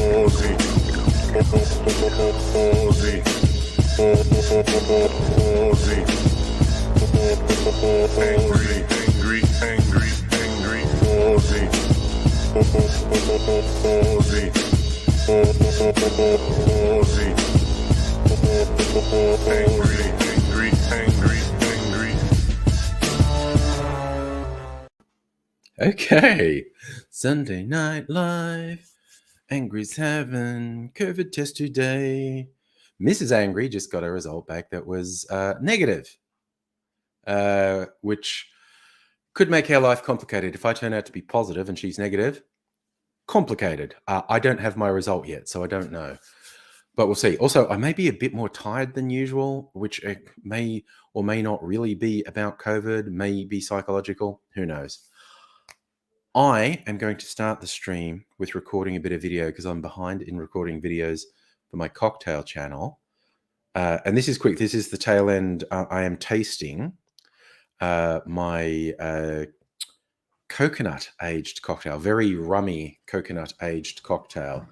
Aussie. Okay, Sunday Night Live. Angry's having COVID test today. Mrs. Angry just got a result back that was negative, which could make our life complicated. If I turn out to be positive and she's negative, complicated. I don't have my result yet, so I don't know. But we'll see. Also, I may be a bit more tired than usual, which may or may not really be about COVID, may be psychological. Who knows? I am going to start the stream with recording a bit of video because I'm behind in recording videos for my cocktail channel. And this is quick. This is the tail end. I am tasting my coconut aged cocktail, very rummy coconut aged cocktail.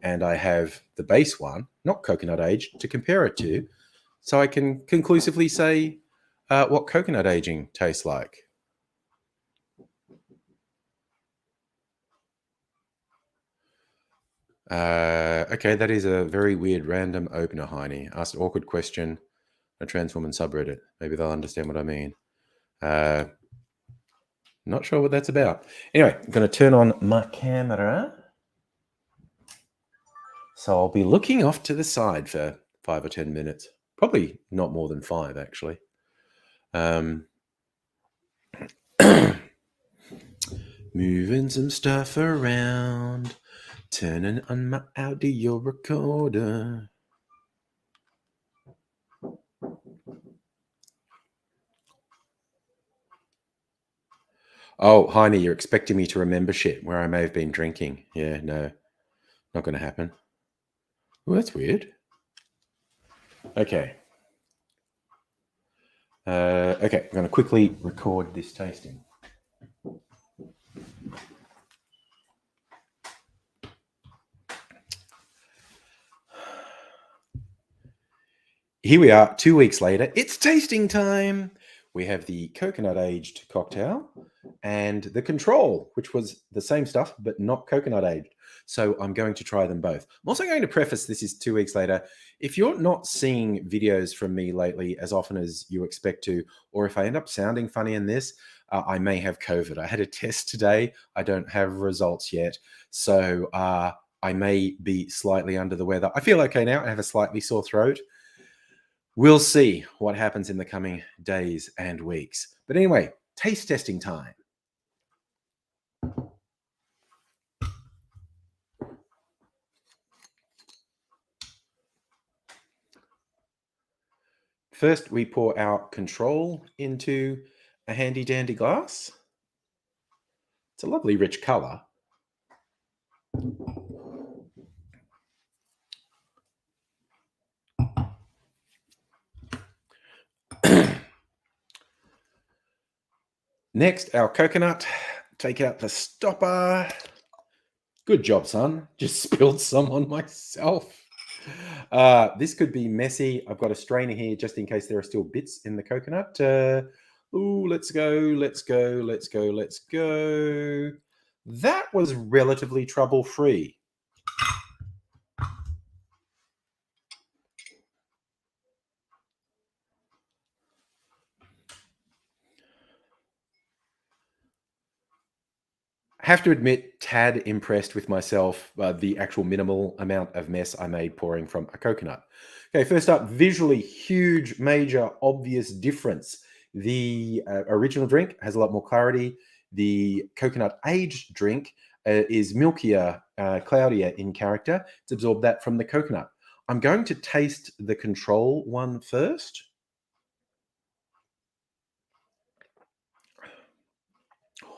And I have the base one, not coconut aged, to compare it to, so I can conclusively say what coconut aging tastes like. Okay, that is a very weird random opener, Heine. Asked an awkward question, a trans woman subreddit. Maybe they'll understand what I mean. Not sure what that's about. Anyway, I'm going to turn on my camera. So I'll be looking off to the side for 5 or 10 minutes. Probably not more than 5, actually. Moving some stuff around. Turning on my audio recorder. Oh, Heine, you're expecting me to remember shit where I may have been drinking. Yeah, no, not going to happen. Well, that's weird. Okay. Okay, I'm going to quickly record this tasting. Here we are, 2 weeks later. It's tasting time. We have the coconut aged cocktail and the control, which was the same stuff, but not coconut aged. So I'm going to try them both. I'm also going to preface, this is 2 weeks later. If you're not seeing videos from me lately as often as you expect to, or if I end up sounding funny in this, I may have COVID. I had a test today. I don't have results yet. So I may be slightly under the weather. I feel okay now. I have a slightly sore throat. We'll see what happens in the coming days and weeks. But anyway, taste testing time. First, we pour our control into a handy dandy glass. It's a lovely rich color. Next, our coconut. Take out the stopper. Good job, son. Just spilled some on myself. This could be messy. I've got a strainer here just in case there are still bits in the coconut. Let's go. That was relatively trouble-free. Have to admit, tad impressed with myself, the actual minimal amount of mess I made pouring from a coconut. Okay, first up, visually huge, major, obvious difference. The original drink has a lot more clarity. The coconut aged drink is milkier, cloudier in character. It's absorbed that from the coconut. I'm going to taste the control one first.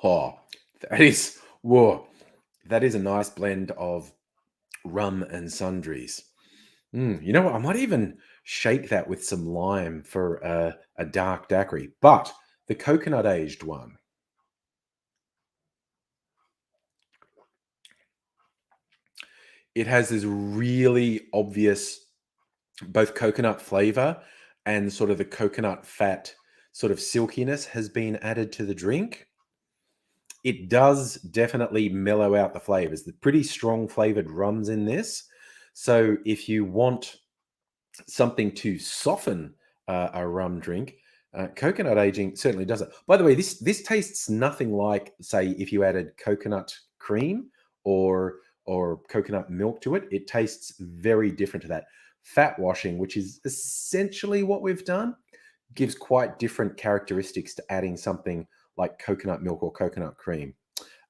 Oh, that is, whoa, that is a nice blend of rum and sundries. You know what? I might even shake that with some lime for a dark daiquiri, but the coconut aged one. it has this really obvious both coconut flavor and sort of the coconut fat sort of silkiness has been added to the drink. It does definitely mellow out the flavors. The pretty strong flavored rums in this. So if you want something to soften a rum drink, coconut aging certainly does it. By the way, this tastes nothing like, say, if you added coconut cream or coconut milk to it. It tastes very different to that. Fat washing, which is essentially what we've done, gives quite different characteristics to adding something like coconut milk or coconut cream.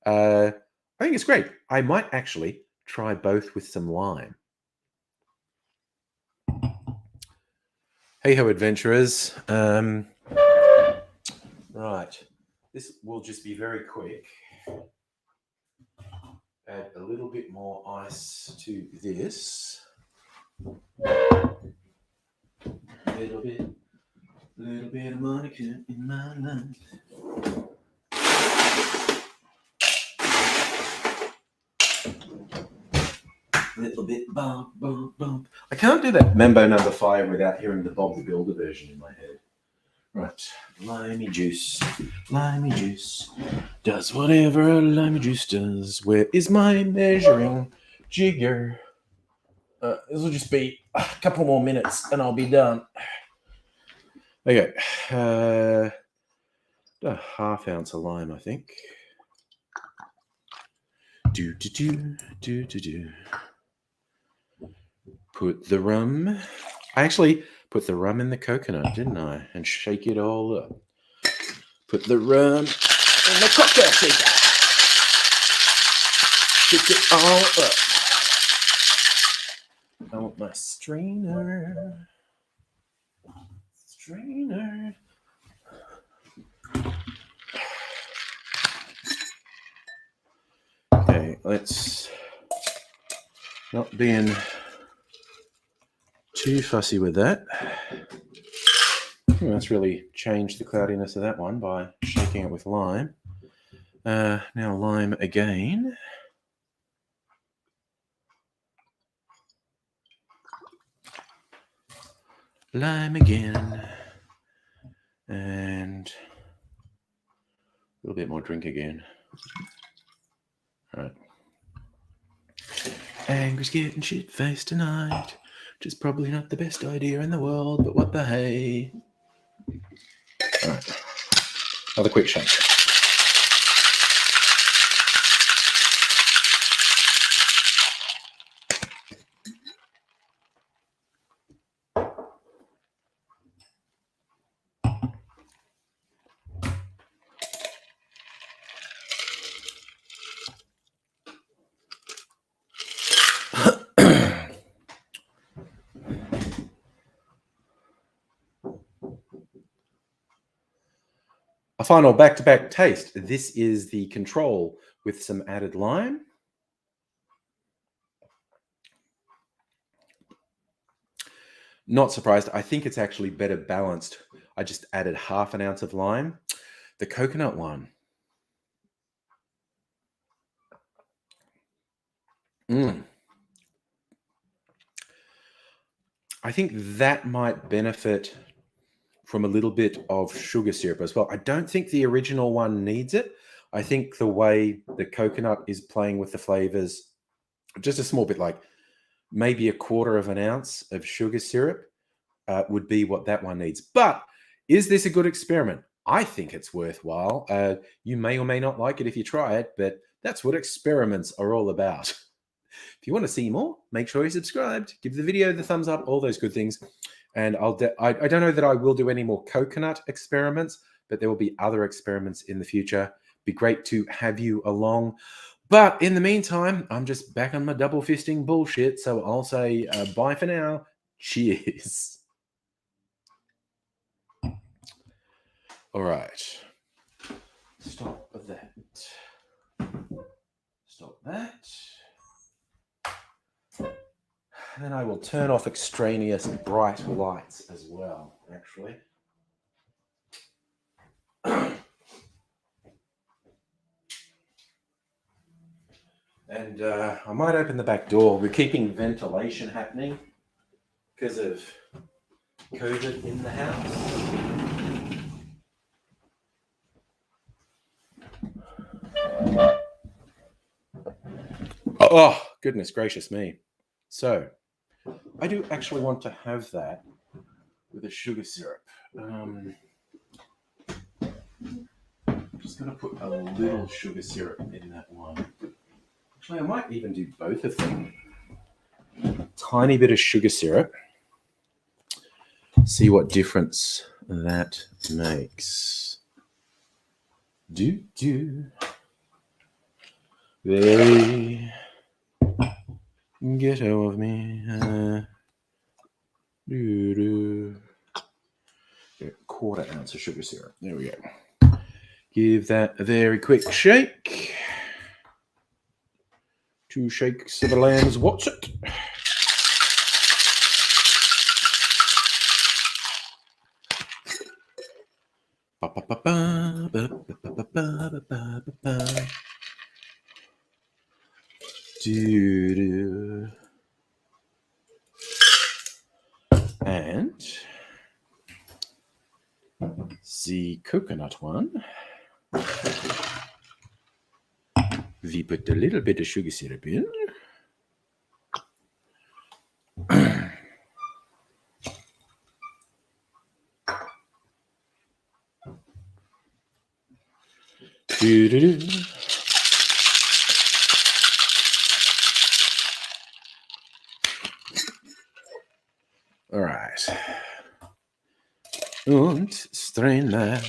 I think it's great. I might actually try both with some lime. Hey ho, adventurers. Right. This will just be very quick. Add a little bit more ice to this. Little bit of Monica in my life. Little bit bump, bump, bump. I can't do that Mambo number 5 without hearing the Bob the Builder version in my head. Right, limey juice does whatever a limey juice does. Where is my measuring jigger? This will just be a couple more minutes and I'll be done. Okay, a ½ ounce of lime, I think. Do. Put the rum. I actually put the rum in the coconut, didn't I? And shake it all up. Put the rum in the cocktail shaker. Shake it all up. I want my strainer. Okay, let's not being too fussy with that. Let's really change the cloudiness of that one by shaking it with lime. Now lime again. Lime again. And a little bit more drink again. All right. Angry's getting shit-faced tonight. Which is probably not the best idea in the world, but what the hey. All right. Another quick shake. A final back-to-back taste. This is the Control with some added lime. Not surprised. I think it's actually better balanced. I just added ½ an ounce of lime. The coconut one. I think that might benefit from a little bit of sugar syrup as well. I don't think the original one needs it. I think the way the coconut is playing with the flavors, just a small bit, like maybe ½ ounce of sugar syrup would be what that one needs. But is this a good experiment? I think it's worthwhile. You may or may not like it if you try it, but that's what experiments are all about. If you want to see more, make sure you're subscribed. Give the video the thumbs up, all those good things. And I don't know that I will do any more coconut experiments, but there will be other experiments in the future. Be great to have you along. But in the meantime, I'm just back on my double fisting bullshit. So I'll say bye for now. Cheers. All right. Stop that. Stop that. And I will turn off extraneous bright lights as well, actually. And I might open the back door. We're keeping ventilation happening because of COVID in the house. Oh, goodness gracious me. So, I do actually want to have that with a sugar syrup. I'm just going to put a little sugar syrup in that one. Actually, I might even do both of them. Tiny bit of sugar syrup. See what difference that makes. Very ghetto of me. Quarter ounce of sugar syrup. There we go. Give that a very quick shake. 2 shakes of a lamb's what's it? And the coconut one, we put a little bit of sugar syrup in. All right. Und strain that.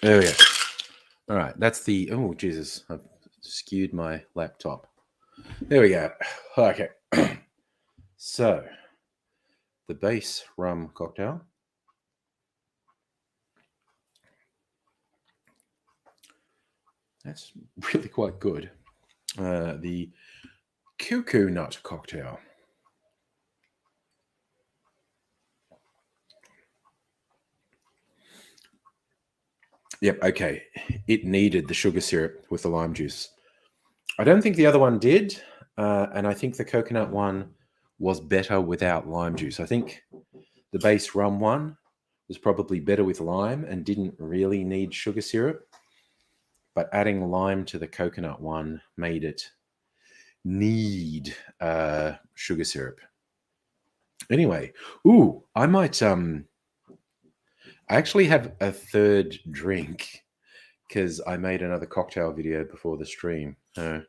There we go. All right, that's the... Oh, Jesus. I've skewed my laptop. There we go. Okay. So, the base rum cocktail. That's really quite good. The coconut cocktail. Yep, okay. It needed the sugar syrup with the lime juice. I don't think the other one did, and I think the coconut one was better without lime juice. I think the base rum one was probably better with lime and didn't really need sugar syrup, but adding lime to the coconut one made it need sugar syrup. Anyway, I might... I actually have a third drink because I made another cocktail video before the stream. It's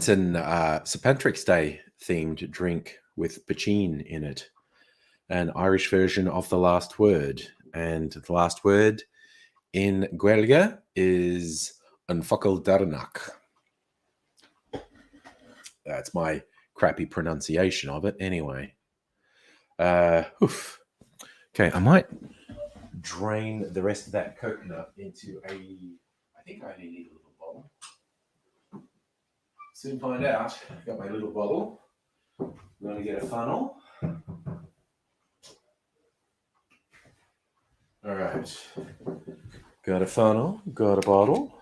an St. Patrick's Day themed drink with poutine in it, an Irish version of the last word. And the last word in Gaeilge is an focal darnach. That's my crappy pronunciation of it anyway. Okay, I might drain the rest of that coconut into a... I think I only need a little bottle. Soon find out. I've got my little bottle. I'm going to get a funnel. All right. Got a funnel, got a bottle.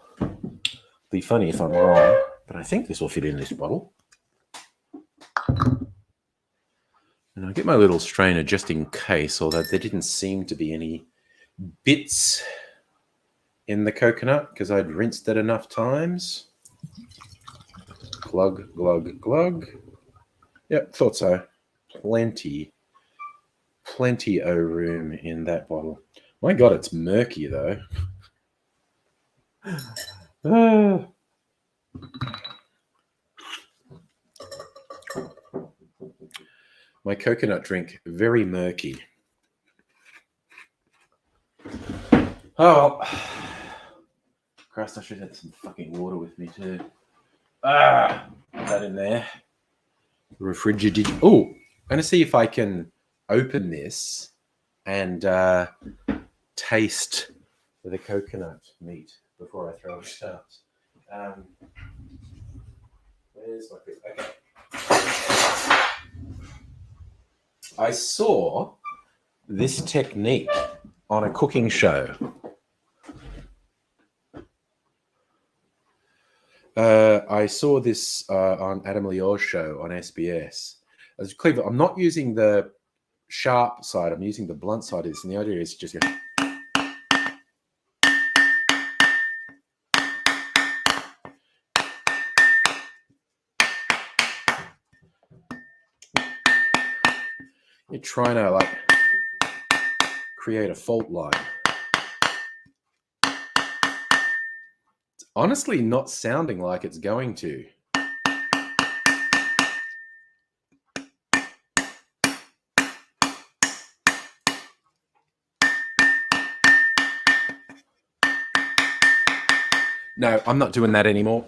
Be funny if I'm wrong, but I think this will fit in this bottle. And I'll get my little strainer just in case, although there didn't seem to be any bits in the coconut because I'd rinsed it enough times. Glug, glug, glug. Yep, thought so. Plenty of room in that bottle. My God, it's murky though. My coconut drink, very murky. Oh, well. Christ, I should have had some fucking water with me too. Put that in there. Refrigerated. Oh, I'm going to see if I can open this and taste the coconut meat before I throw it out. Where's my... Okay. I saw this technique on a cooking show. I saw this on Adam Leor's show on SBS. As clever, I'm not using the sharp side, I'm using the blunt side of this, and the idea is just go. You're trying to like create a fault line. It's honestly not sounding like it's going to. No, I'm not doing that anymore.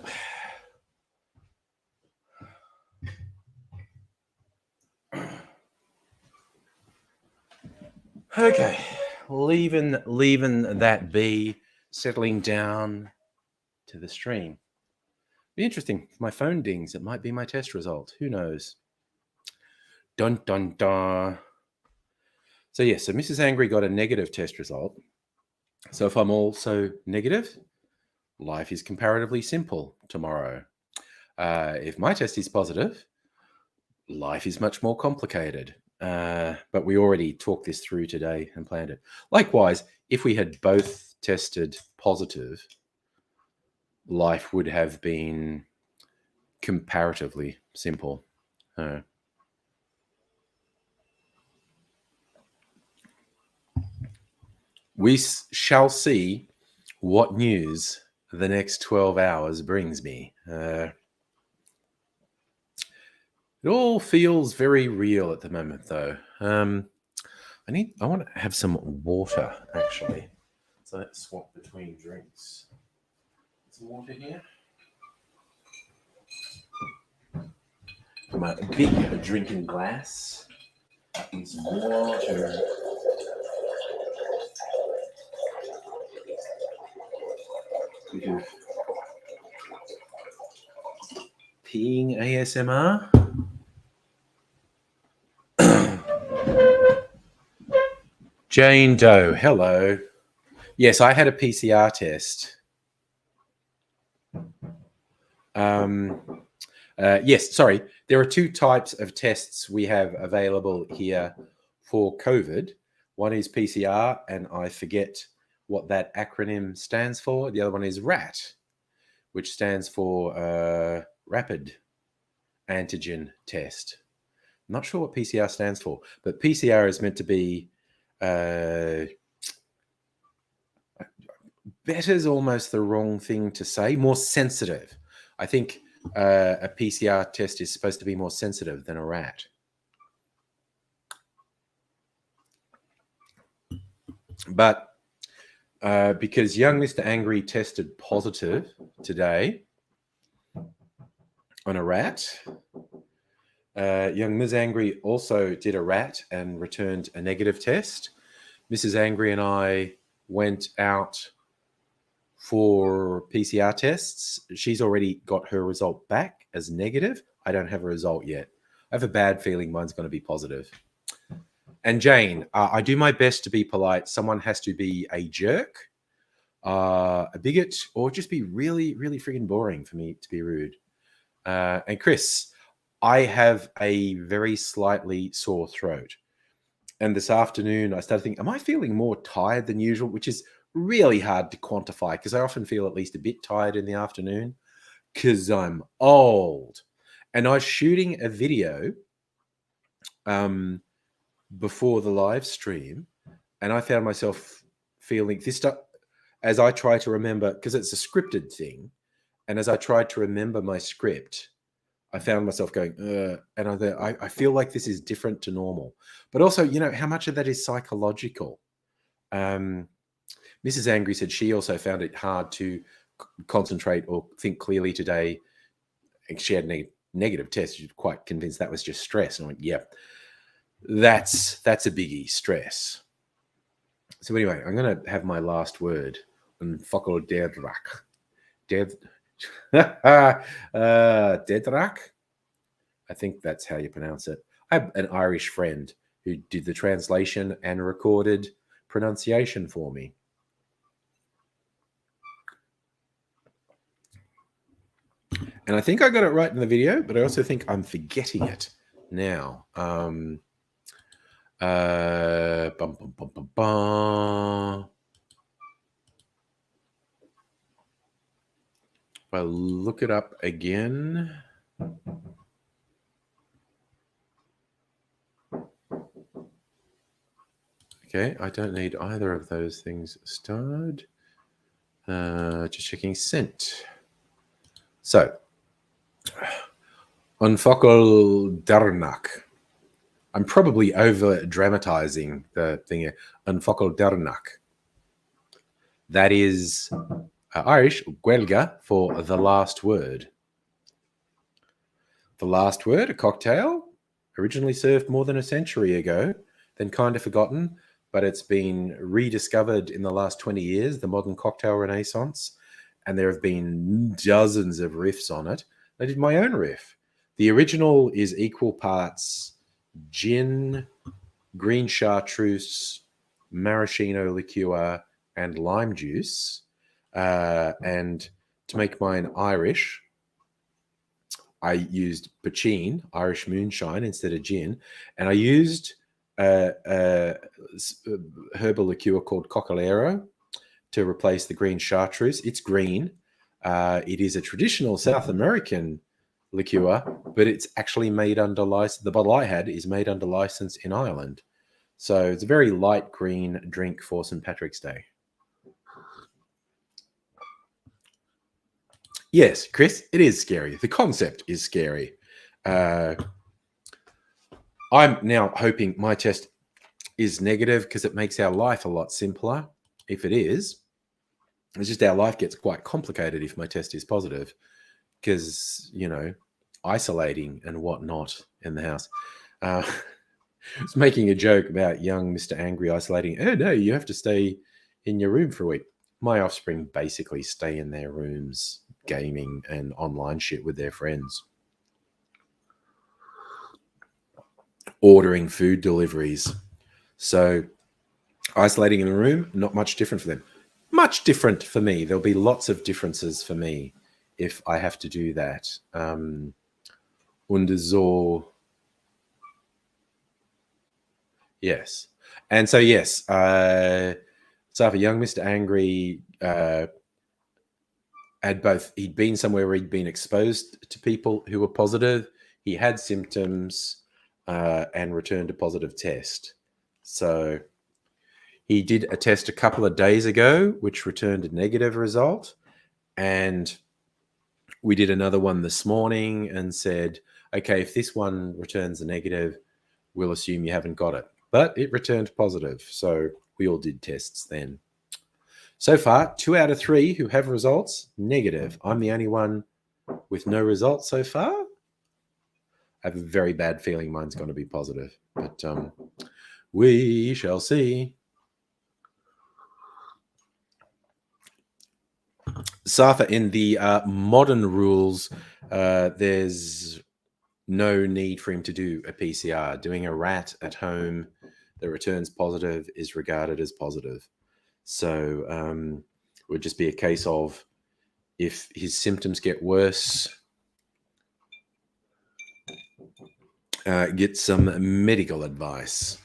Okay, leaving that be, settling down to the stream. Be interesting. If my phone dings, it might be my test result. Who knows? Dun dun dun. So yeah, so Mrs. Angry got a negative test result. So if I'm also negative, life is comparatively simple tomorrow. If my test is positive, life is much more complicated. But we already talked this through today and planned it. Likewise, if we had both tested positive, life would have been comparatively simple. We shall see what news the next 12 hours brings me. It all feels very real at the moment, though. I want to have some water, actually. So let's swap between drinks. Some water here. My big drinking glass. And some water. Bit of peeing ASMR. Jane Doe, hello. Yes, I had a PCR test. Yes, sorry. There are two types of tests we have available here for COVID. One is PCR, and I forget what that acronym stands for. The other one is RAT, which stands for Rapid Antigen Test. I'm not sure what PCR stands for, but PCR is meant to be better is almost the wrong thing to say, more sensitive. I think a PCR test is supposed to be more sensitive than a RAT. But because young Mr. Angry tested positive today on a RAT, young Ms. Angry also did a RAT and returned a negative test. Mrs. Angry and I went out for PCR tests. She's already got her result back as negative. I don't have a result yet. I have a bad feeling mine's going to be positive. And Jane, I do my best to be polite. Someone has to be a jerk, a bigot, or just be really, really freaking boring for me to be rude. And Chris, I have a very slightly sore throat. And this afternoon, I started thinking, am I feeling more tired than usual? Which is really hard to quantify because I often feel at least a bit tired in the afternoon because I'm old. And I was shooting a video before the live stream, and I found myself feeling this stuff as I try to remember, because it's a scripted thing. And as I tried to remember my script, I found myself going, and I feel like this is different to normal. But also, you know, how much of that is psychological? Mrs. Angry said she also found it hard to concentrate or think clearly today. She had a negative test. She was quite convinced that was just stress. And I went, yeah, that's a biggie, stress. So anyway, I'm going to have my last word on Fokol Dedrak. Dedrak? I think that's how you pronounce it. I have an Irish friend who did the translation and recorded pronunciation for me. And I think I got it right in the video, but I also think I'm forgetting it now. Bum, bum, bum, bum, bum. If I look it up again. Okay, I don't need either of those things starred. Just checking sent. So, Unfokol Darnak. I'm probably over dramatizing the thing here. Unfokol Darnak. That is Irish, Gwelga, for the last word. The last word, a cocktail, originally served more than a century ago, then kind of forgotten, but it's been rediscovered in the last 20 years, the modern cocktail renaissance, and there have been dozens of riffs on it. I did my own riff. The original is equal parts gin, green chartreuse, maraschino liqueur, and lime juice. And to make mine Irish, I used Pachin, Irish moonshine, instead of gin. And I used a herbal liqueur called Coccolero to replace the green chartreuse. It's green. It is a traditional South American liqueur, but it's actually made under license. The bottle I had is made under license in Ireland. So it's a very light green drink for St. Patrick's Day. Yes, Chris, it is scary. The concept is scary. I'm now hoping my test is negative because it makes our life a lot simpler. If it is, it's just our life gets quite complicated if my test is positive because, you know, isolating and whatnot in the house. I was making a joke about young Mr. Angry isolating. Oh, no, you have to stay in your room for a week. My offspring basically stay in their rooms gaming and online shit with their friends. Ordering food deliveries. So isolating in a room, not much different for them. Much different for me. There'll be lots of differences for me if I have to do that. Und so, yes. And so, yes, so for young Mr. Angry had both, he'd been somewhere where he'd been exposed to people who were positive. He had symptoms and returned a positive test. So he did a test a couple of days ago, which returned a negative result. And we did another one this morning and said, okay, if this one returns a negative, we'll assume you haven't got it. But it returned positive. So we all did tests then. So far, 2 out of 3 who have results, negative. I'm the only one with no results so far. I have a very bad feeling mine's going to be positive. But we shall see. Safa, in the modern rules, there's no need for him to do a PCR. Doing a rat at home that returns positive is regarded as positive. So it would just be a case of if his symptoms get worse, get some medical advice.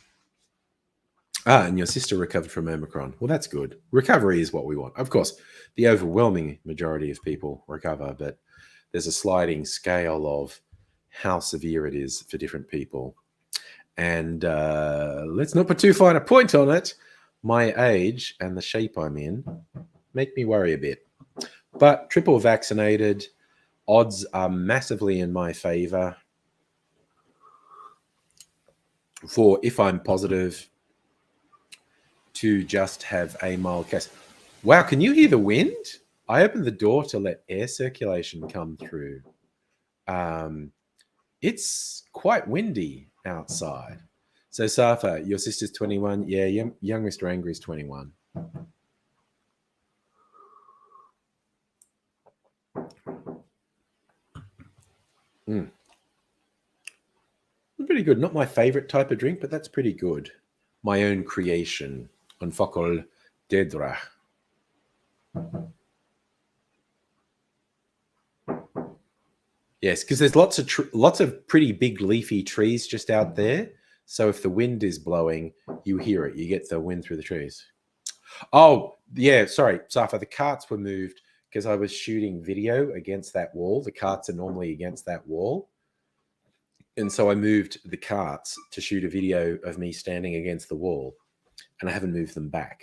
And your sister recovered from Omicron. Well, that's good. Recovery is what we want. Of course, the overwhelming majority of people recover, but there's a sliding scale of how severe it is for different people. And let's not put too fine a point on it. My age and the shape I'm in make me worry a bit. But triple vaccinated, odds are massively in my favor for, if I'm positive, to just have a mild case. Wow, can you hear the wind? I opened the door to let air circulation come through. It's quite windy outside. So, Safa, your sister's 21. Yeah, young Mr. Angry is 21. Pretty good. Not my favorite type of drink, but that's pretty good. My own creation on Fokol Dedra. Yes, because there's lots of pretty big leafy trees just out there. So if the wind is blowing, you hear it. You get the wind through the trees. Oh, yeah, sorry, Safa, the carts were moved because I was shooting video against that wall. The carts are normally against that wall. And so I moved the carts to shoot a video of me standing against the wall, and I haven't moved them back.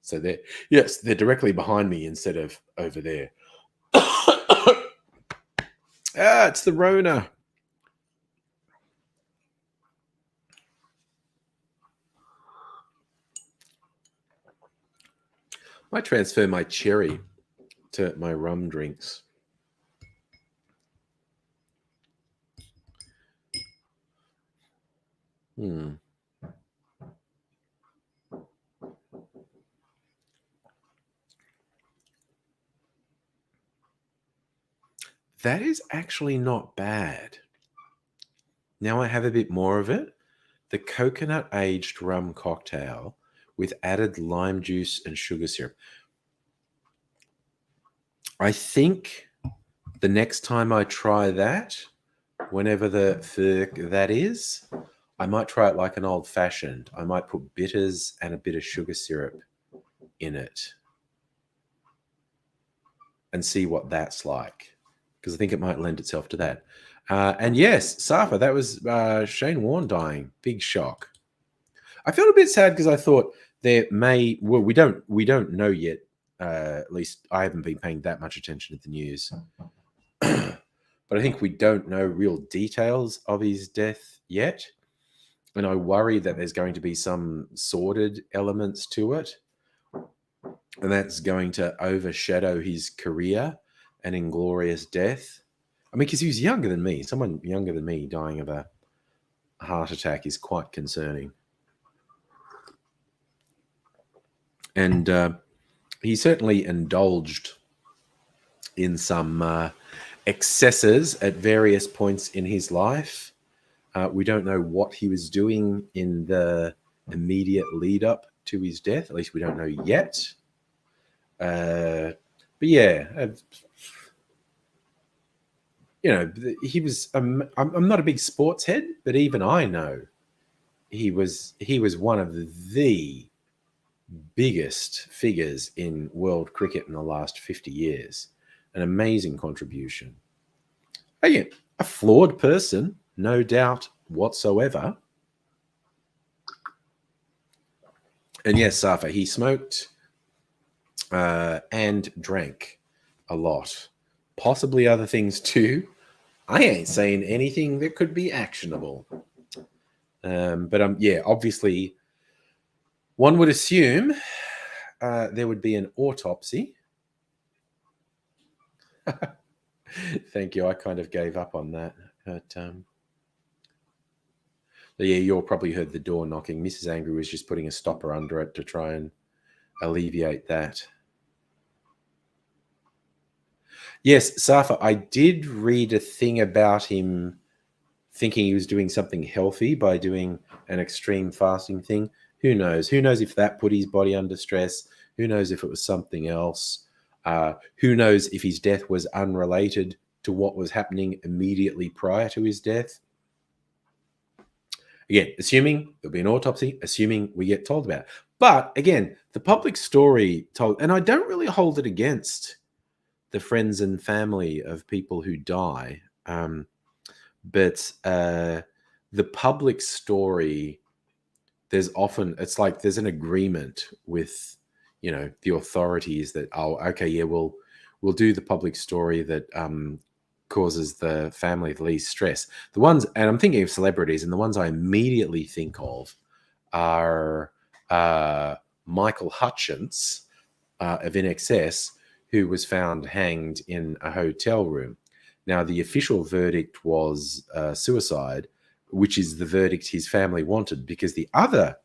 So they're directly behind me instead of over there. It's the Rona. Might transfer my cherry to my rum drinks. That is actually not bad. Now I have a bit more of it. The coconut aged rum cocktail with added lime juice and sugar syrup. I think the next time I try that, whenever that is, I might try it like an old fashioned. I might put bitters and a bit of sugar syrup in it and see what that's like, because I think it might lend itself to that. And yes, Safa, that was Shane Warne dying. Big shock. I felt a bit sad because I thought we don't know yet. At least I haven't been paying that much attention to the news. But I think we don't know real details of his death yet. And I worry that there's going to be some sordid elements to it. And that's going to overshadow his career and inglorious death. I mean, because he was younger than me. Someone younger than me dying of a heart attack is quite concerning. And he certainly indulged in some excesses at various points in his life. We don't know what he was doing in the immediate lead up to his death. At least we don't know yet. But yeah, he was. I'm not a big sports head, but even I know he was one of the biggest figures in world cricket in the last 50 years. An amazing contribution. Again, a flawed person, no doubt whatsoever. And yes, Safa, he smoked and drank a lot. Possibly other things too. I ain't saying anything that could be actionable. But yeah, obviously, one would assume there would be an autopsy. Thank you. I kind of gave up on that. But yeah, you all probably heard the door knocking. Mrs. Angry was just putting a stopper under it to try and alleviate that. Yes, Safa, I did read a thing about him thinking he was doing something healthy by doing an extreme fasting thing. Who knows? Who knows if that put his body under stress? Who knows if it was something else? Who knows if his death was unrelated to what was happening immediately prior to his death? Again, assuming there'll be an autopsy, assuming we get told about it. But again, the public story told, and I don't really hold it against the friends and family of people who die, but the public story, it's like there's an agreement with the authorities that, oh, okay, yeah, we'll do the public story that causes the family the least stress. The ones, and I'm thinking of celebrities, and the ones I immediately think of are Michael Hutchence of INXS, who was found hanged in a hotel room. Now, the official verdict was suicide, which is the verdict his family wanted, because the other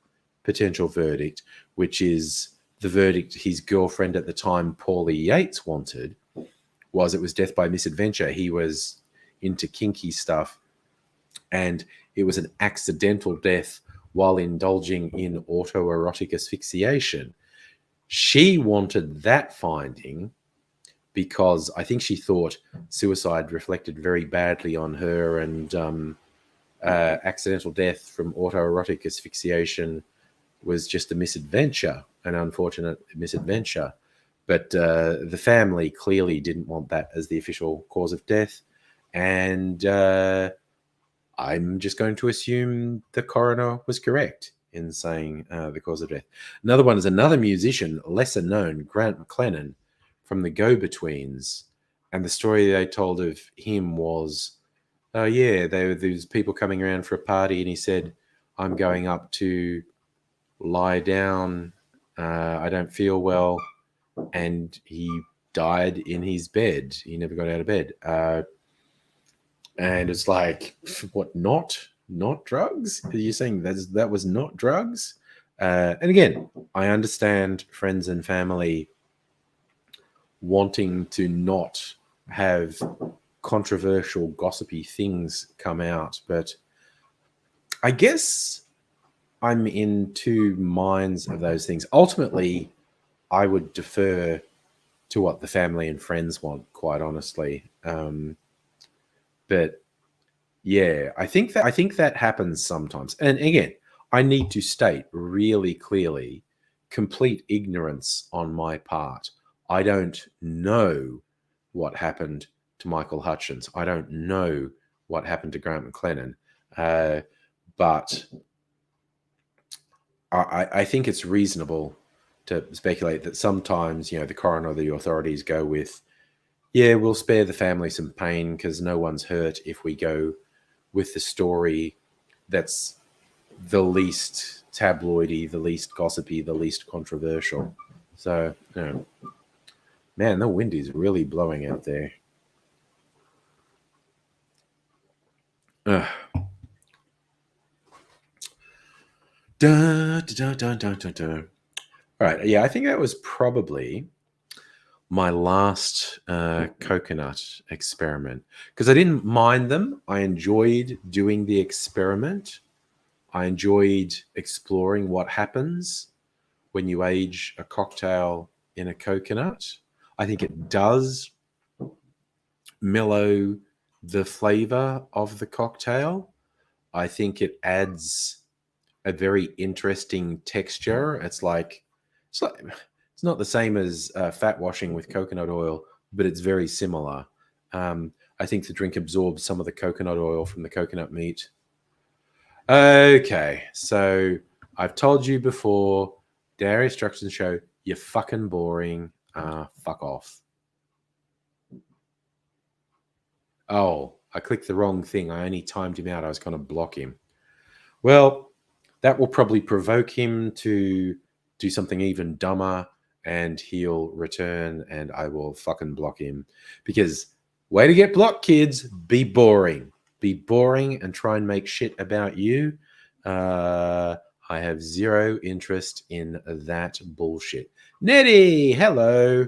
potential verdict, which is the verdict his girlfriend at the time, Paulie Yates, wanted, was it was death by misadventure. He was into kinky stuff, and it was an accidental death while indulging in autoerotic asphyxiation. She wanted that finding because I think she thought suicide reflected very badly on her, and accidental death from autoerotic asphyxiation was just a misadventure, an unfortunate misadventure. But the family clearly didn't want that as the official cause of death. And I'm just going to assume the coroner was correct in saying the cause of death. Another one is another musician, lesser known, Grant McLennan, from the Go-Betweens. And the story they told of him was, oh, yeah, there was people coming around for a party, and he said, I'm going up to lie down. I don't feel well. And he died in his bed. He never got out of bed. And it's like, what, not drugs? Are you saying that was not drugs? And again, I understand friends and family wanting to not have controversial, gossipy things come out, but I guess I'm in two minds of those things. Ultimately, I would defer to what the family and friends want, quite honestly. But yeah, I think that happens sometimes. And again, I need to state really clearly, complete ignorance on my part. I don't know what happened to Michael Hutchins. I don't know what happened to Grant McLennan. But I think it's reasonable to speculate that sometimes, the coroner or the authorities go with, yeah, we'll spare the family some pain because no one's hurt if we go with the story that's the least tabloidy, the least gossipy, the least controversial. So, man, the wind is really blowing out there. Ugh. Dun, dun, dun, dun, dun, dun. All right, yeah, I think that was probably my last coconut experiment, because I didn't mind them. I enjoyed doing the experiment. I enjoyed exploring what happens when you age a cocktail in a coconut. I think it does mellow the flavor of the cocktail. I think it adds a very interesting texture. It's not the same as fat washing with coconut oil, but it's very similar. I think the drink absorbs some of the coconut oil from the coconut meat. Okay, so I've told you before, Dairy Instructions Show, you're fucking boring. Fuck off. Oh, I clicked the wrong thing. I only timed him out. I was going to block him. Well, that will probably provoke him to do something even dumber, and he'll return, and I will fucking block him. Because way to get blocked, kids. Be boring. Be boring and try and make shit about you. I have zero interest in that bullshit. Nettie, hello.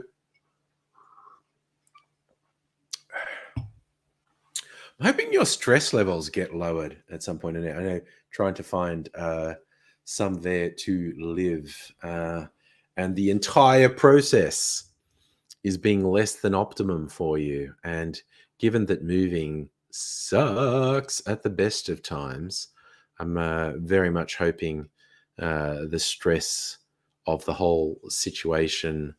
I'm hoping your stress levels get lowered at some point in it. I know trying to find somewhere to live, and the entire process is being less than optimum for you. And given that moving sucks at the best of times, I'm very much hoping the stress of the whole situation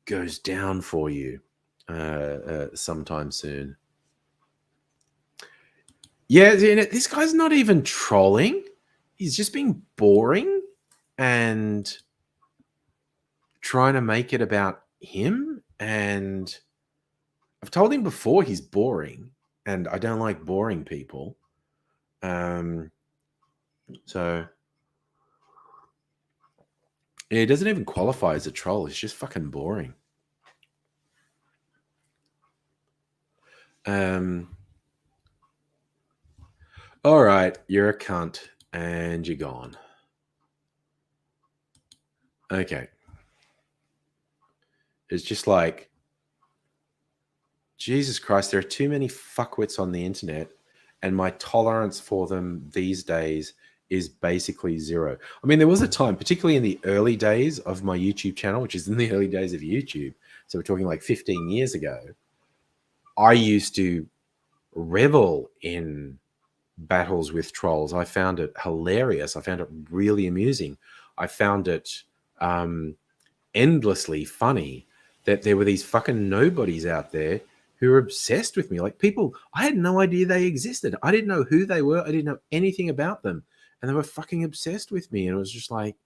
goes down for you sometime soon. Yeah, this guy's not even trolling. He's just being boring and trying to make it about him. And I've told him before he's boring, and I don't like boring people. So yeah, he doesn't even qualify as a troll. He's just fucking boring. All right, you're a cunt and you're gone. Okay. It's just like, Jesus Christ, there are too many fuckwits on the internet, and my tolerance for them these days is basically zero. I mean, there was a time, particularly in the early days of my YouTube channel, which is in the early days of YouTube, so we're talking like 15 years ago, I used to revel in battles with trolls. I found it hilarious. I found it really amusing. I found it endlessly funny that there were these fucking nobodies out there who were obsessed with me. Like, people, I had no idea they existed. I didn't know who they were. I didn't know anything about them. And they were fucking obsessed with me. And it was just like,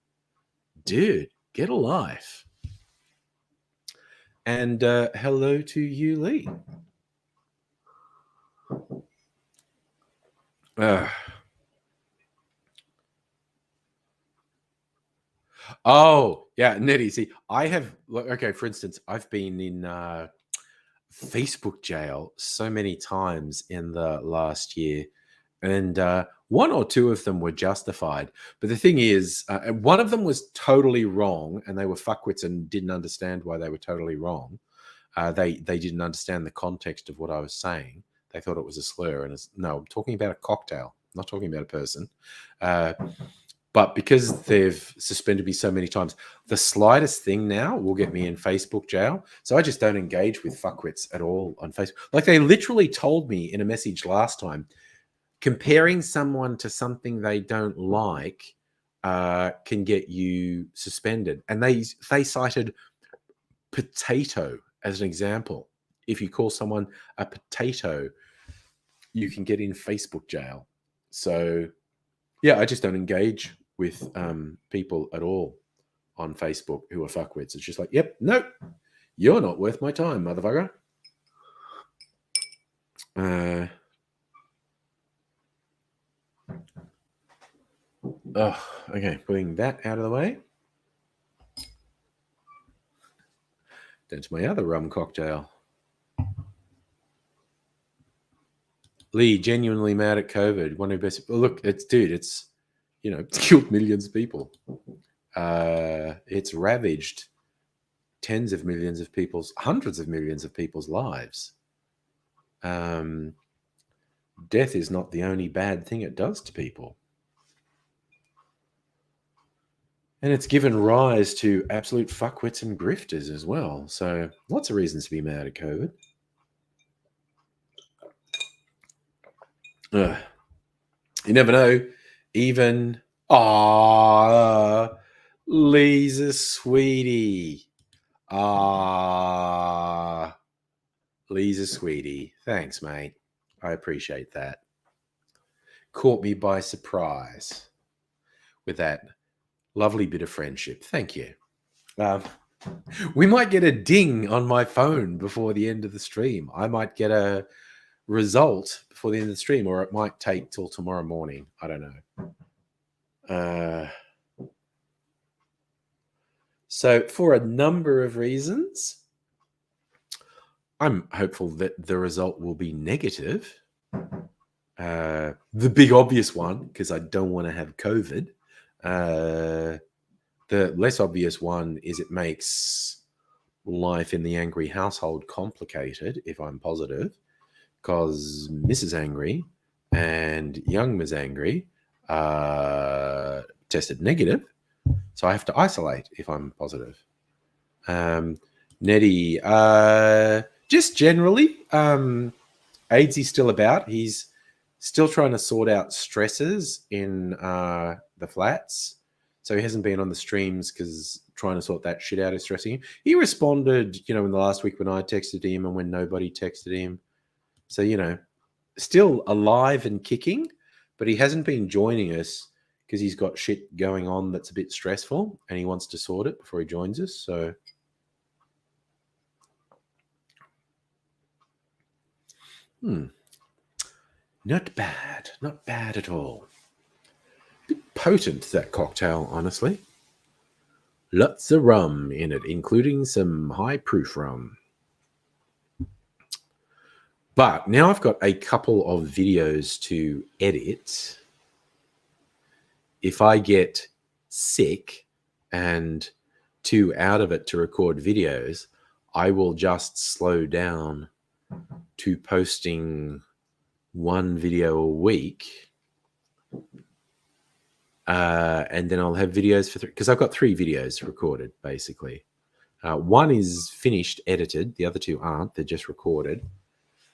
dude, get a life. And hello to you, Lee. Oh, yeah, Nettie. See, I have, okay, for instance, I've been in Facebook jail so many times in the last year, and one or two of them were justified. But the thing is, one of them was totally wrong, and they were fuckwits and didn't understand why they were totally wrong. They didn't understand the context of what I was saying. They thought it was a slur, and no, I'm talking about a cocktail, I'm not talking about a person. But because they've suspended me so many times, the slightest thing now will get me in Facebook jail. So I just don't engage with fuckwits at all on Facebook. Like, they literally told me in a message last time, comparing someone to something they don't like can get you suspended. And they cited potato as an example. If you call someone a potato, you can get in Facebook jail. So yeah, I just don't engage with people at all on Facebook who are fuckwits. It's just like, yep, nope, you're not worth my time, motherfucker. Okay, putting that out of the way. Down to my other rum cocktail. Lee, genuinely mad at COVID. One of the best. Look, it's it's killed millions of people. It's ravaged tens of millions of people's, hundreds of millions of people's lives. Death is not the only bad thing it does to people. And it's given rise to absolute fuckwits and grifters as well. So lots of reasons to be mad at COVID. You never know. Even, Lee's a sweetie. Lee's a sweetie. Thanks, mate. I appreciate that. Caught me by surprise with that lovely bit of friendship. Thank you. We might get a ding on my phone before the end of the stream. I might get a result before the end of the stream, or it might take till tomorrow morning. I don't know. So for a number of reasons, I'm hopeful that the result will be negative. The big obvious one, because I don't want to have COVID. The less obvious one is it makes life in the angry household complicated if I'm positive, because Mrs. Angry and young Ms. Angry tested negative. So I have to isolate if I'm positive. Nettie, just generally, AIDS is still about. He's still trying to sort out stresses in the flats. So he hasn't been on the streams because trying to sort that shit out is stressing him. He responded, in the last week when I texted him and when nobody texted him. So, still alive and kicking, but he hasn't been joining us because he's got shit going on that's a bit stressful and he wants to sort it before he joins us. So not bad at all. Bit potent, that cocktail, honestly. Lots of rum in it, including some high proof rum. But now I've got a couple of videos to edit. If I get sick and too out of it to record videos, I will just slow down to posting one video a week. And then I'll have videos for 3, because I've got 3 videos recorded, basically. One is finished, edited. The other 2 aren't. They're just recorded.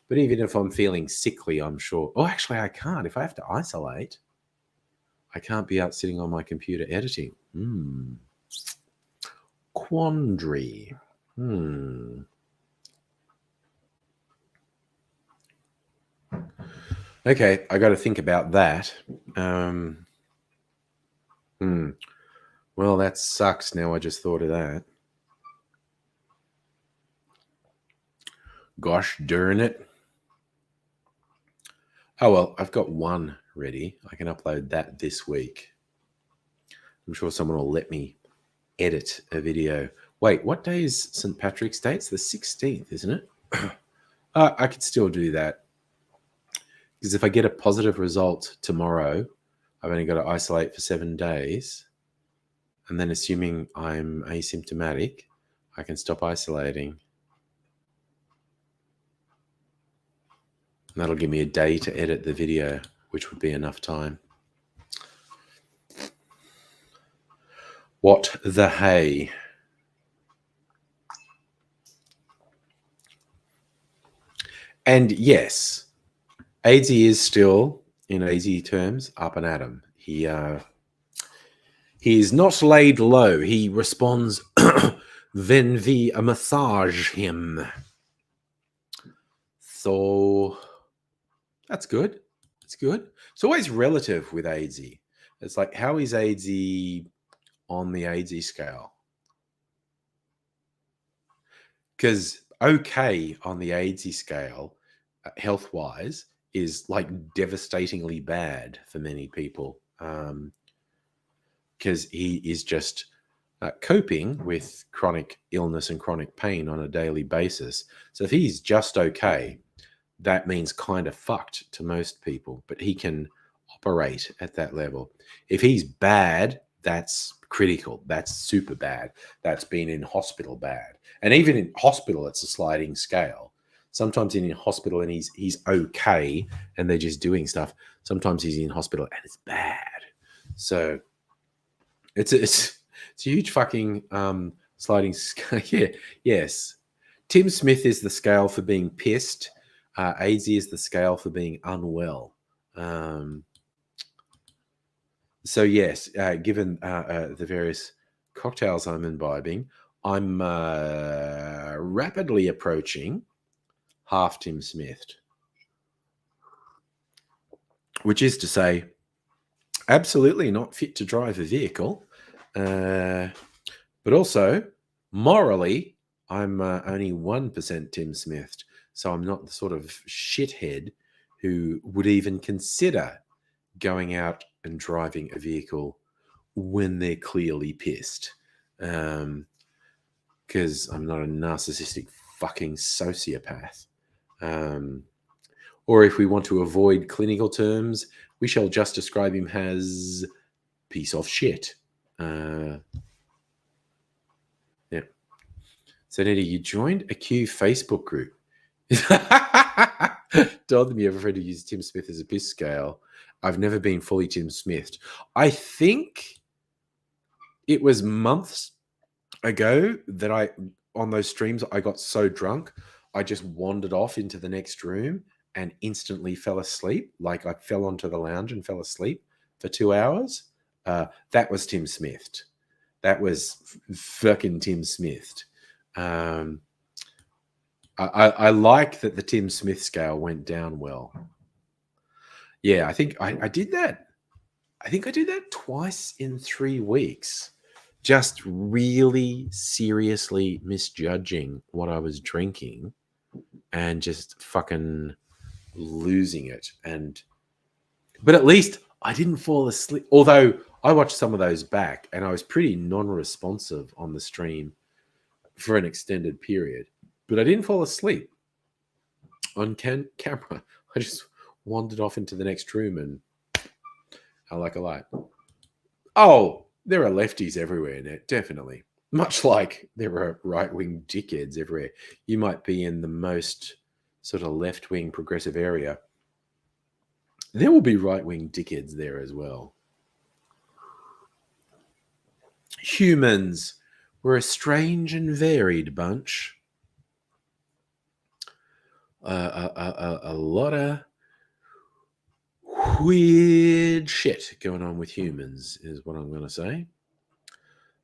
But even if I'm feeling sickly, I'm sure. Oh, actually, I can't. If I have to isolate, I can't be out sitting on my computer editing. Quandary. Okay, I got to think about that. Well, that sucks. Now I just thought of that. Gosh darn it. Oh, well, I've got one ready. I can upload that this week. I'm sure someone will let me edit a video. Wait, what day is St. Patrick's Day? It's the 16th, isn't it? I could still do that. Because if I get a positive result tomorrow, I've only got to isolate for 7 days. And then assuming I'm asymptomatic, I can stop isolating. And that'll give me a day to edit the video, which would be enough time. What the hey? And yes, AZ is still, in AZ terms, up and at him. He is not laid low. He responds when we massage him. So that's good. It's good. It's always relative with AZ. It's like, how is AZ on the AZ scale? Because okay on the AZ scale, health-wise, is like devastatingly bad for many people. Because he is just coping with chronic illness and chronic pain on a daily basis. So if he's just okay, that means kind of fucked to most people, but he can operate at that level. If he's bad, that's critical. That's super bad. That's been in hospital bad. And even in hospital, it's a sliding scale. Sometimes he's in hospital and he's okay and they're just doing stuff. Sometimes he's in hospital and it's bad. So it's a huge fucking sliding scale. Yeah, yes. Tim Smith is the scale for being pissed. AZ is the scale for being unwell. So yes, given the various cocktails I'm imbibing, I'm rapidly approaching half Tim Smith, which is to say, absolutely not fit to drive a vehicle, but also morally, I'm only 1% Tim Smith. So I'm not the sort of shithead who would even consider going out and driving a vehicle when they're clearly pissed. Because I'm not a narcissistic fucking sociopath. Or if we want to avoid clinical terms, we shall just describe him as piece of shit. Yeah. So, Nettie, you joined a Q Facebook group. Told them you have a friend who uses Tim Smith as a piss scale. I've never been fully Tim Smith. I think it was months ago that on those streams, I got so drunk, I just wandered off into the next room and instantly fell asleep. Like I fell onto the lounge and fell asleep for 2 hours. That was Tim Smith. That was fucking Tim Smith. I like that the Tim Smith scale went down well. Yeah, I think I did that. I think I did that twice in 3 weeks. Just really seriously misjudging what I was drinking and just fucking losing it. But at least I didn't fall asleep. Although I watched some of those back and I was pretty non-responsive on the stream for an extended period. But I didn't fall asleep on camera. I just wandered off into the next room and I like a light. Oh, there are lefties everywhere, Net, definitely. Much like there are right-wing dickheads everywhere. You might be in the most sort of left-wing progressive area There will be right-wing dickheads there as well. Humans were a strange and varied bunch. A lot of weird shit going on with humans is what I'm going to say.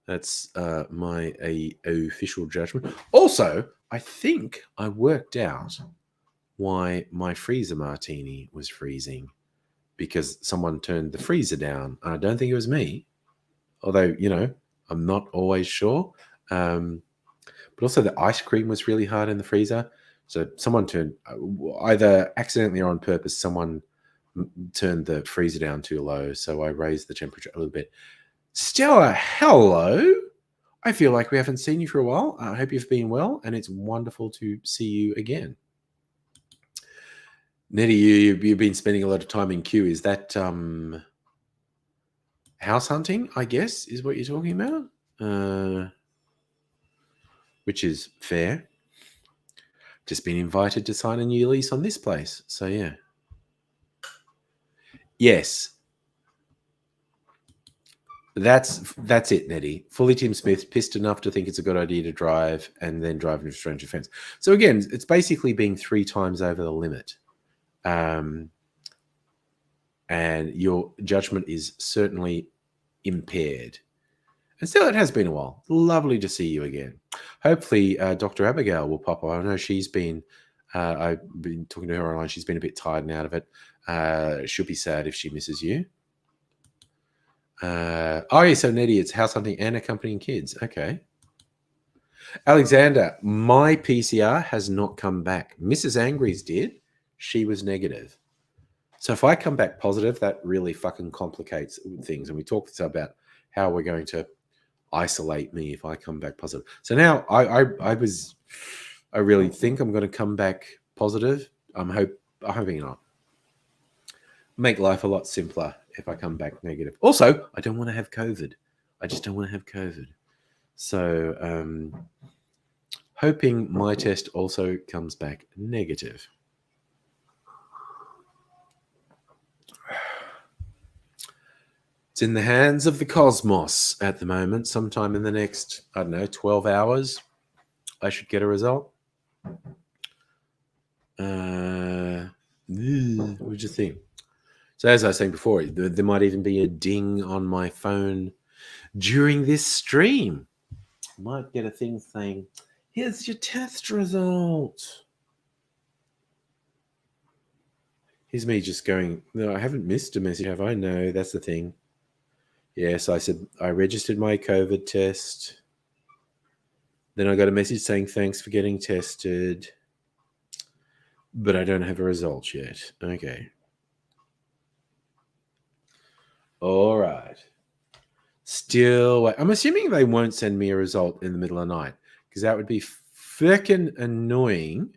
That's my official judgment. Also, I think I worked out why my freezer martini was freezing, because someone turned the freezer down. I don't think it was me, although, I'm not always sure. But also the ice cream was really hard in the freezer. So someone turned, either accidentally or on purpose, someone turned the freezer down too low. So I raised the temperature a little bit. Stella, hello. I feel like we haven't seen you for a while. I hope you've been well, and it's wonderful to see you again. Nettie, you've been spending a lot of time in Kew. Is that house hunting, I guess, is what you're talking about? Which is fair. Just been invited to sign a new lease on this place. So, yeah. Yes. That's it, Nettie. Fully Tim Smith, pissed enough to think it's a good idea to drive and then drive into a strange offence. So, again, it's basically being 3 times over the limit. And your judgment is certainly impaired. And still, it has been a while. Lovely to see you again. Hopefully, Dr. Abigail will pop up. I know she's been, I've been talking to her online. She's been a bit tired and out of it. She'll be sad if she misses you. Yeah, so Nettie, it's house hunting and accompanying kids. Okay. Alexander, my PCR has not come back. Mrs. Angry's did. She was negative. So if I come back positive, that really fucking complicates things. And we talked about how we're going to isolate me if I come back positive. So now I really think I'm going to come back positive. I'm hoping not. Make life a lot simpler if I come back negative. Also, I don't want to have COVID. I just don't want to have COVID. So hoping my test also comes back negative. It's in the hands of the cosmos at the moment. Sometime in the next, 12 hours, I should get a result. What do you think? So as I was saying before, there might even be a ding on my phone during this stream. I might get a thing saying, here's your test result. Here's me just going, no, I haven't missed a message, have I? No, that's the thing. Yes, I said I registered my COVID test. Then I got a message saying, thanks for getting tested. But I don't have a result yet. Okay. All right. Still, I'm assuming they won't send me a result in the middle of the night, because that would be freaking annoying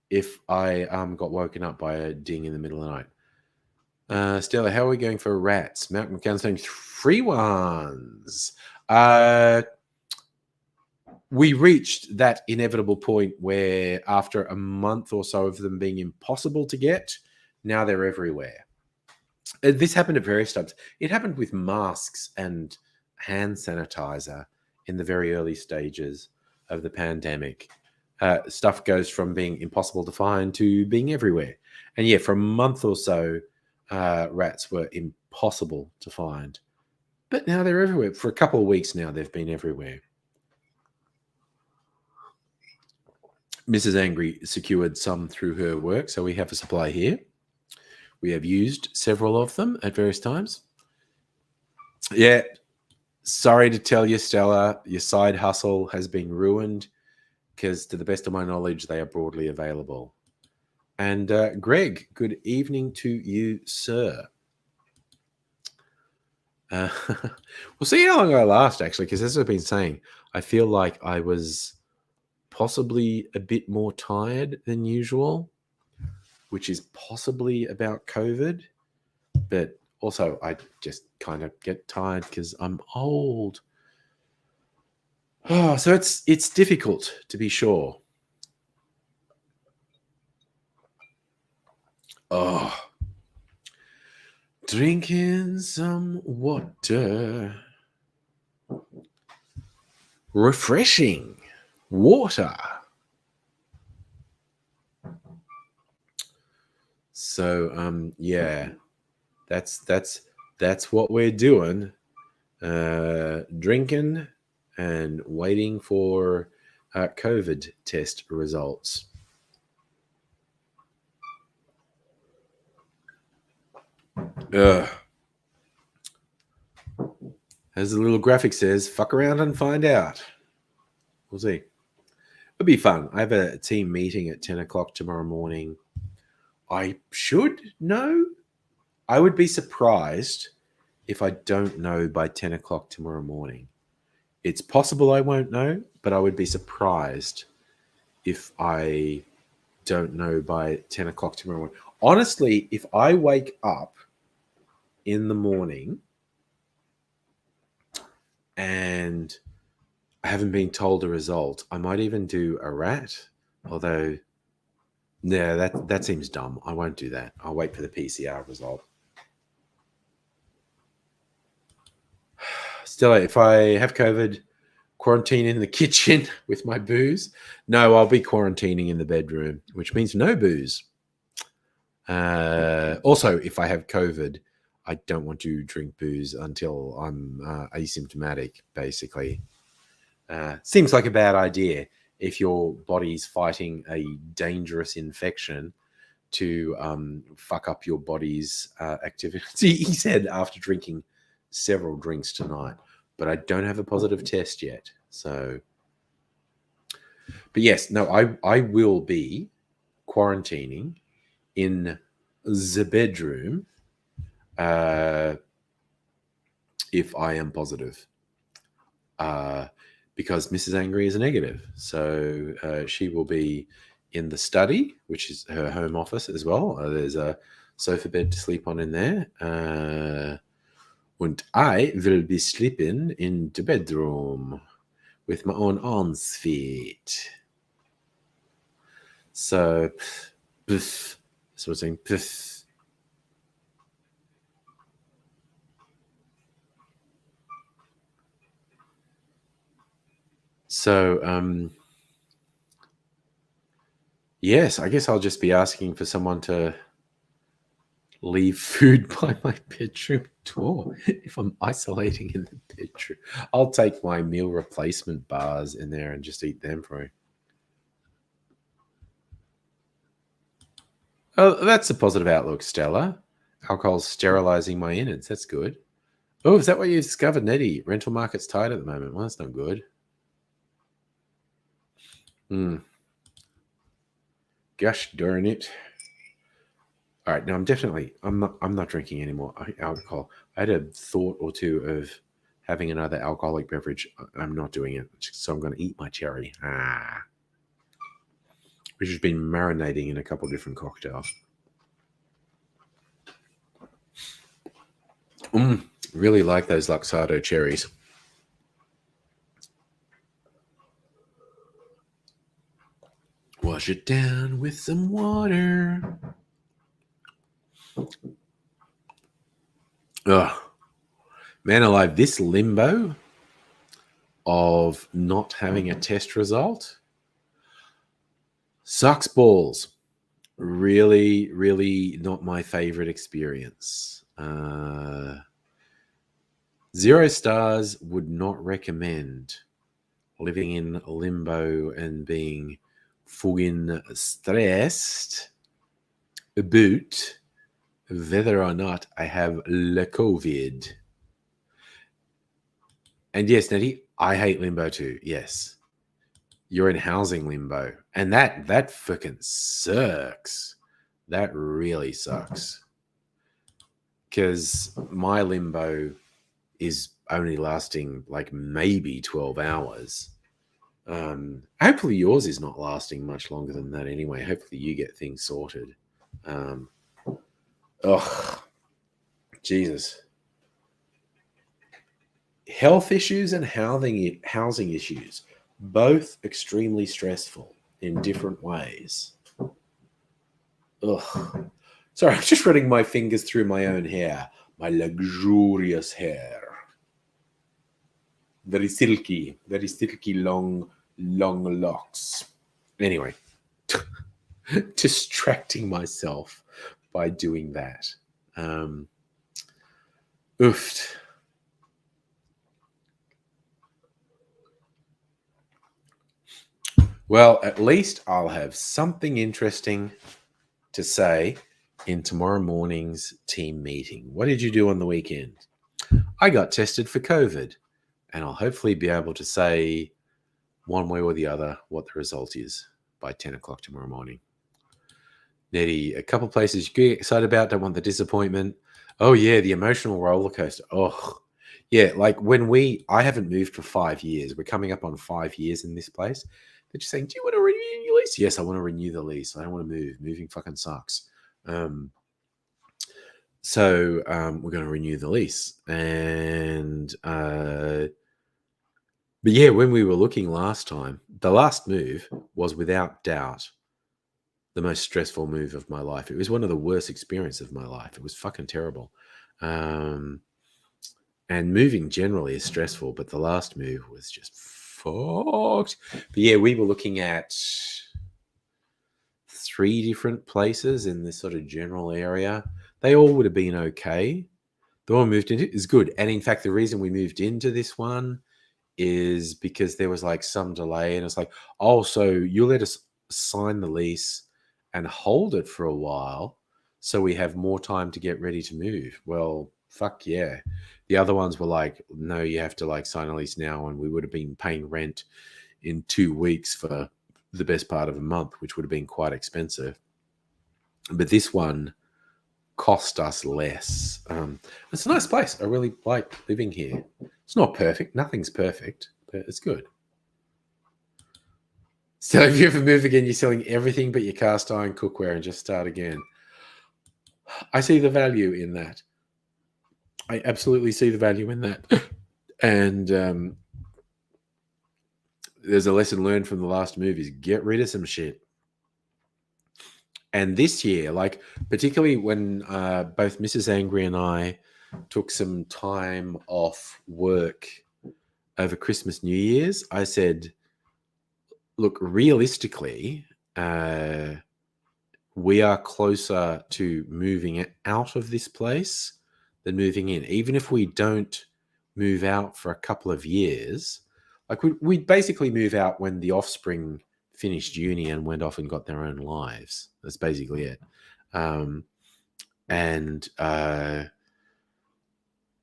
if I got woken up by a ding in the middle of the night. Stella, how are we going for rats? Malcolm McCann's saying 3 1s. We reached that inevitable point where after a month or so of them being impossible to get, now they're everywhere. This happened at various times. It happened with masks and hand sanitizer in the very early stages of the pandemic. Stuff goes from being impossible to find to being everywhere. And yeah, for a month or so, rats were impossible to find. But now they're everywhere. For a couple of weeks now, they've been everywhere. Mrs. Angry secured some through her work, so we have a supply here. We have used several of them at various times. Yeah, sorry to tell you, Stella, your side hustle has been ruined, because to the best of my knowledge, they are broadly available. And Greg, good evening to you, sir. We'll see how long I last, actually, because as I've been saying, I feel like I was possibly a bit more tired than usual, which is possibly about COVID. But also, I just kind of get tired because I'm old. Oh, so it's difficult, to be sure. Oh, Drinking some water. Refreshing water. So yeah, that's what we're doing. Drinking and waiting for COVID test results. As the little graphic says, fuck around and find out. We'll see. It'll be fun. I have a team meeting at 10 o'clock tomorrow morning. I should know. I would be surprised if I don't know by 10 o'clock tomorrow morning. It's possible I won't know, but I would be surprised if I don't know by 10 o'clock tomorrow morning. Honestly, if I wake up in the morning and I haven't been told a result, I might even do a rat, although, yeah, that seems dumb. I won't do that. I'll wait for the PCR result. Still, if I have COVID, quarantine in the kitchen with my booze. No, I'll be quarantining in the bedroom, which means no booze. Also, if I have COVID, I don't want to drink booze until I'm asymptomatic, basically. Seems like a bad idea if your body's fighting a dangerous infection to fuck up your body's activity. He said after drinking several drinks tonight, but I don't have a positive test yet. So, but yes, no, I will be quarantining in the bedroom if I am positive. Because Mrs. Angry is a negative. So she will be in the study, which is her home office as well. There's a sofa bed to sleep on in there. And I will be sleeping in the bedroom with my own ensuite. So, pff, sort of saying, pff. So, yes, I guess I'll just be asking for someone to leave food by my bedroom door if I'm isolating in the bedroom. I'll take my meal replacement bars in there and just eat them for you. Oh, that's a positive outlook, Stella. Alcohol's sterilizing my innards. That's good. Oh, is that what you discovered, Nettie? Rental market's tight at the moment. Well, that's not good. Gosh darn it. All right, now I'm not drinking any more alcohol. I had a thought or two of having another alcoholic beverage. I'm not doing it, so I'm going to eat my cherry, which has been marinating in a couple of different cocktails. Really like those Luxardo cherries. Wash it down with some water. Ugh. Man alive, this limbo of not having a test result sucks balls. Really, really not my favorite experience. 0 stars, would not recommend living in limbo and being fucking stressed about whether or not I have the COVID. And yes, Nettie, I hate limbo too. Yes. You're in housing limbo. And that freaking sucks. That really sucks. Because my limbo is only lasting like maybe 12 hours. Hopefully yours is not lasting much longer than that anyway. Hopefully you get things sorted. Jesus. Health issues and housing issues, both extremely stressful in different ways. Ugh. Sorry, I'm just running my fingers through my own hair. My luxurious hair. Very silky, long locks. Anyway, distracting myself by doing that. Oofed. Well, at least I'll have something interesting to say in tomorrow morning's team meeting. What did you do on the weekend? I got tested for COVID, and I'll hopefully be able to say one way or the other what the result is by 10 o'clock tomorrow morning. Nettie, a couple places you get excited about, don't want the disappointment. Oh, yeah, the emotional roller coaster. Oh, yeah, like I haven't moved for 5 years. We're coming up on 5 years in this place. They're just saying, do you want to renew your lease? Yes, I want to renew the lease. I don't want to move. Moving fucking sucks. So we're going to renew the lease. And, but yeah, when we were looking last time, the last move was without doubt the most stressful move of my life. It was one of the worst experiences of my life. It was fucking terrible. And moving generally is stressful, but the last move was just fucked. But yeah, we were looking at 3 different places in this sort of general area. They all would have been okay. The one we moved into is good. And in fact, the reason we moved into this one is because there was like some delay, and it's like, oh, so you let us sign the lease and hold it for a while so we have more time to get ready to move. Well, fuck yeah. The other ones were like, no, you have to like sign a lease now, and we would have been paying rent in 2 weeks for the best part of a month, which would have been quite expensive. But this one cost us less. It's a nice place. I really like living here. It's not perfect. Nothing's perfect, but it's good. So if you ever move again, you're selling everything but your cast iron cookware and just start again. I see the value in that. I absolutely see the value in that. And there's a lesson learned from the last move is get rid of some shit. And this year, like particularly when both Mrs. Angry and I took some time off work over Christmas, New Year's, I said, look, realistically, we are closer to moving out of this place than moving in. Even if we don't move out for a couple of years, like we'd basically move out when the offspring finished uni and went off and got their own lives. That's basically it. But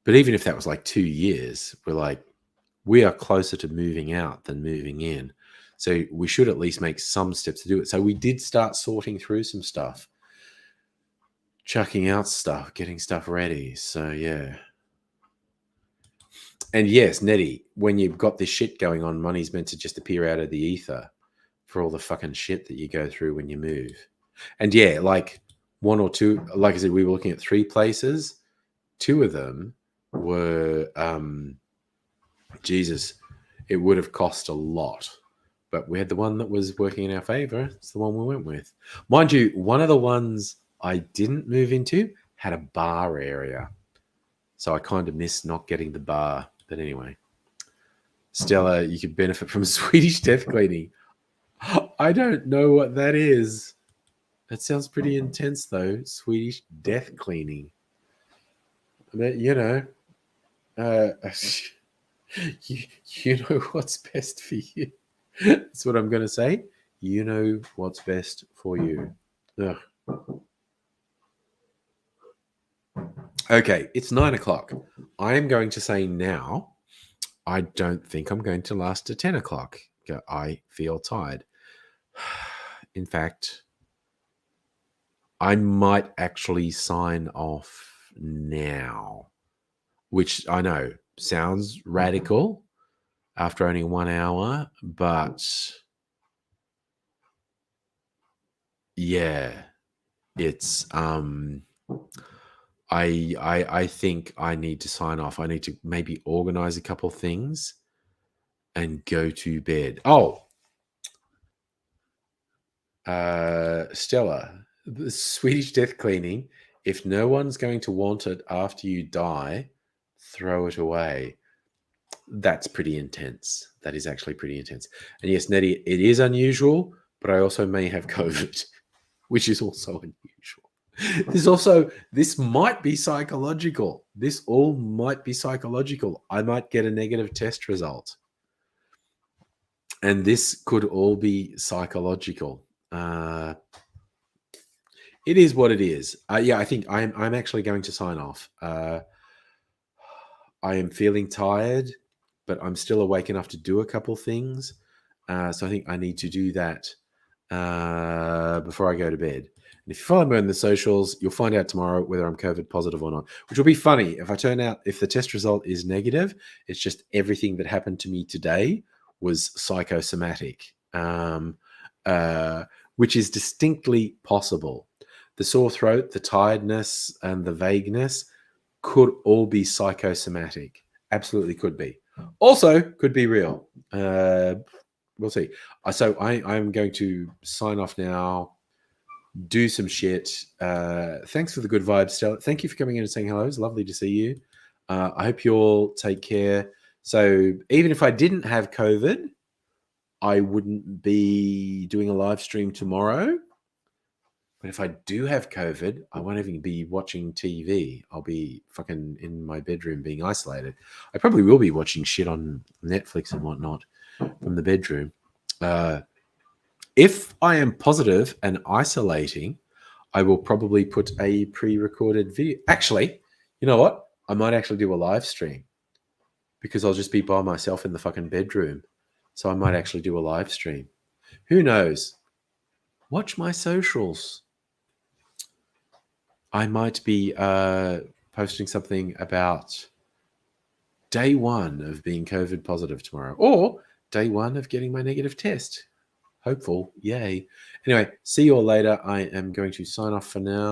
even if that was like 2 years, we are closer to moving out than moving in. So we should at least make some steps to do it. So we did start sorting through some stuff, chucking out stuff, getting stuff ready. So yeah. And yes, Nettie, when you've got this shit going on, money's meant to just appear out of the ether for all the fucking shit that you go through when you move. And yeah, like 1 or 2, like I said, we were looking at 3 places. 2 of them were, Jesus, it would have cost a lot. But we had the one that was working in our favor. It's the one we went with. Mind you, one of the ones I didn't move into had a bar area. So I kind of missed not getting the bar. But anyway, Stella, you could benefit from Swedish death cleaning. I don't know what that is. That sounds pretty intense, though. Swedish death cleaning. But, you know, you know what's best for you. That's what I'm going to say. You know what's best for you. Ugh. Okay, it's 9 o'clock. I am going to say now, I don't think I'm going to last to 10 o'clock. I feel tired. In fact, I might actually sign off now, which I know sounds radical after only 1 hour, but yeah, it's I think I need to sign off. I need to maybe organize a couple things and go to bed. Oh, Stella, the Swedish death cleaning If no one's going to want it after you die, throw it away. That's pretty intense. That is actually pretty intense. And yes, Nettie, it is unusual, but I also may have COVID, which is also unusual. This might be psychological. This all might be psychological. I might get a negative test result. And this could all be psychological. It is what it is. Yeah, I think I'm actually going to sign off. I am feeling tired, but I'm still awake enough to do a couple things. So I think I need to do that before I go to bed. And if you follow me on the socials, you'll find out tomorrow whether I'm COVID positive or not, which will be funny. If the test result is negative, it's just everything that happened to me today was psychosomatic, which is distinctly possible. The sore throat, the tiredness, and the vagueness could all be psychosomatic. Absolutely could be. Also could be real. We'll see. So I'm going to sign off now, do some shit. Thanks for the good vibes, Stella. Thank you for coming in and saying hello. It's lovely to see you. I hope you all take care. So even if I didn't have COVID, I wouldn't be doing a live stream tomorrow. But if I do have COVID, I won't even be watching TV. I'll be fucking in my bedroom being isolated. I probably will be watching shit on Netflix and whatnot from the bedroom. If I am positive and isolating, I will probably put a pre-recorded video. Actually, you know what? I might actually do a live stream because I'll just be by myself in the fucking bedroom. So I might actually do a live stream. Who knows? Watch my socials. I might be posting something about day one of being COVID positive tomorrow, or day one of getting my negative test. Hopeful. Yay. Anyway, see you all later. I am going to sign off for now.